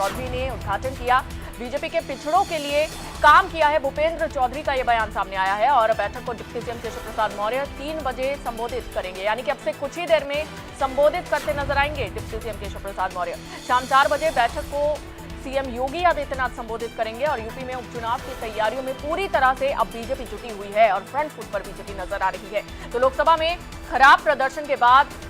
चौधरी ने उद्घाटन किया। बीजेपी के पिछड़ों के लिए काम किया है भूपेंद्र चौधरी का ये बयान सामने आया है और बैठक को डिप्टी सीएम केशव प्रसाद मौर्य 3 बजे संबोधित करेंगे, यानी कि अब से कुछ ही देर में संबोधित करते नजर आएंगे डिप्टी सीएम केशव प्रसाद मौर्य। शाम 4 बजे बैठक को सीएम योगी आदित्यनाथ संबोधित करेंगे और यूपी में उपचुनाव की तैयारियों में पूरी तरह से अब बीजेपी जुटी हुई है और फ्रंट फुट पर बीजेपी नजर आ रही है। तो लोकसभा में खराब प्रदर्शन के बाद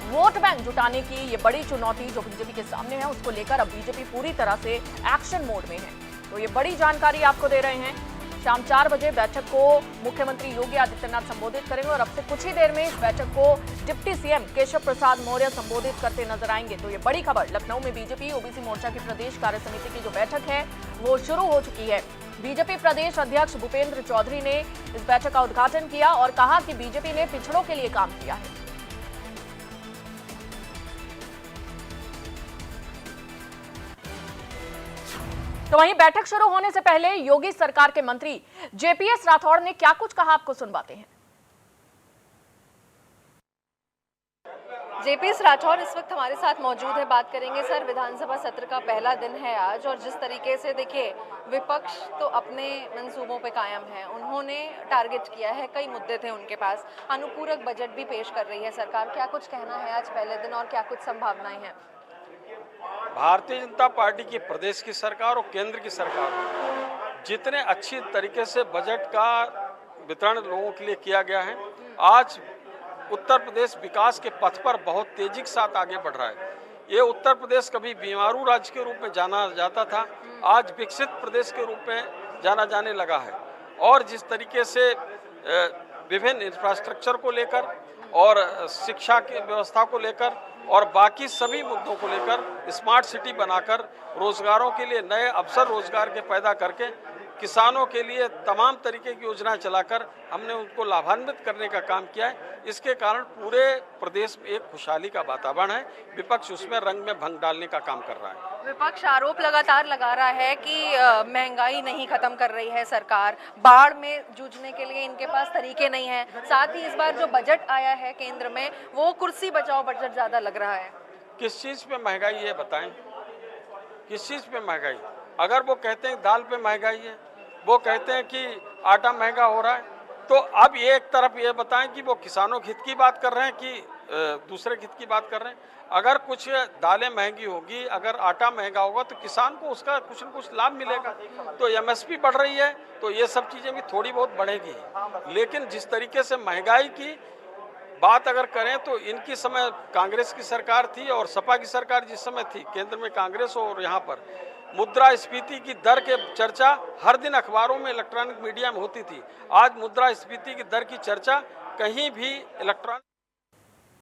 वोट बैंक जुटाने की ये बड़ी चुनौती जो बीजेपी के सामने है, उसको लेकर अब बीजेपी पूरी तरह से एक्शन मोड में है। तो ये बड़ी जानकारी आपको दे रहे हैं। शाम 4 बजे बैठक को मुख्यमंत्री योगी आदित्यनाथ संबोधित करेंगे और अब से कुछ ही देर में इस बैठक को डिप्टी सीएम केशव प्रसाद मौर्य संबोधित करते नजर आएंगे। तो ये बड़ी खबर, लखनऊ में बीजेपी ओबीसी मोर्चा की प्रदेश कार्य समिति की जो बैठक है वो शुरू हो चुकी है। बीजेपी प्रदेश अध्यक्ष भूपेंद्र चौधरी ने इस बैठक का उद्घाटन किया और कहा कि बीजेपी ने पिछड़ों के लिए काम किया है। तो वहीं बैठक शुरू होने से पहले योगी सरकार के मंत्री जेपीएस राठौड़ ने क्या कुछ कहा, आपको सुनवाते हैं। जेपीएस राठौड़ इस वक्त हमारे साथ मौजूद है, बात करेंगे। सर, विधानसभा सत्र का पहला दिन है आज और जिस तरीके से देखिए विपक्ष तो अपने मंसूबों पे कायम है, उन्होंने टारगेट किया है, कई मुद्दे थे उनके पास, अनुपूरक बजट भी पेश कर रही है सरकार। क्या कुछ कहना है आज पहले दिन और क्या कुछ संभावनाएं हैं? भारतीय जनता पार्टी की प्रदेश की सरकार और केंद्र की सरकार जितने अच्छी तरीके से बजट का वितरण लोगों के लिए किया गया है, आज उत्तर प्रदेश विकास के पथ पर बहुत तेजी के साथ आगे बढ़ रहा है। ये उत्तर प्रदेश कभी बीमारू राज्य के रूप में जाना जाता था, आज विकसित प्रदेश के रूप में जाना जाने लगा है। और जिस तरीके से विभिन्न इंफ्रास्ट्रक्चर को लेकर और शिक्षा की व्यवस्था को लेकर और बाकी सभी मुद्दों को लेकर स्मार्ट सिटी बनाकर रोजगारों के लिए नए अवसर रोजगार के पैदा करके किसानों के लिए तमाम तरीके की योजनाएं चलाकर हमने उनको लाभान्वित करने का काम किया है। इसके कारण पूरे प्रदेश में एक खुशहाली का वातावरण है। विपक्ष उसमें रंग में भंग डालने का काम कर रहा है। विपक्ष आरोप लगातार लगा रहा है कि महंगाई नहीं खत्म कर रही है सरकार, बाढ़ में जूझने के लिए इनके पास तरीके नहीं है। साथ ही इस बार जो बजट आया है केंद्र में वो कुर्सी बचाओ बजट ज्यादा लग रहा है। किस चीज पे महंगाई है बताएं, किस चीज पे महंगाई? अगर वो कहते हैं दाल पे महंगाई है, वो कहते हैं कि आटा महंगा हो रहा है, तो अब ये एक तरफ ये बताएं कि वो किसानों के हित की बात कर रहे हैं कि दूसरे हित की बात कर रहे हैं। अगर कुछ दालें महंगी होगी, अगर आटा महंगा होगा तो किसान को उसका कुछ न कुछ लाभ मिलेगा। तो एमएसपी बढ़ रही है तो ये सब चीज़ें भी थोड़ी बहुत बढ़ेगी। लेकिन जिस तरीके से महंगाई की बात अगर करें तो इनकी समय कांग्रेस की सरकार थी और सपा की सरकार जिस समय थी, केंद्र में कांग्रेस और यहाँ पर मुद्रास्फीति की दर के चर्चा हर दिन अखबारों में इलेक्ट्रॉनिक मीडिया में होती थी। आज मुद्रास्फीति की दर की चर्चा कहीं भी इलेक्ट्रॉनिक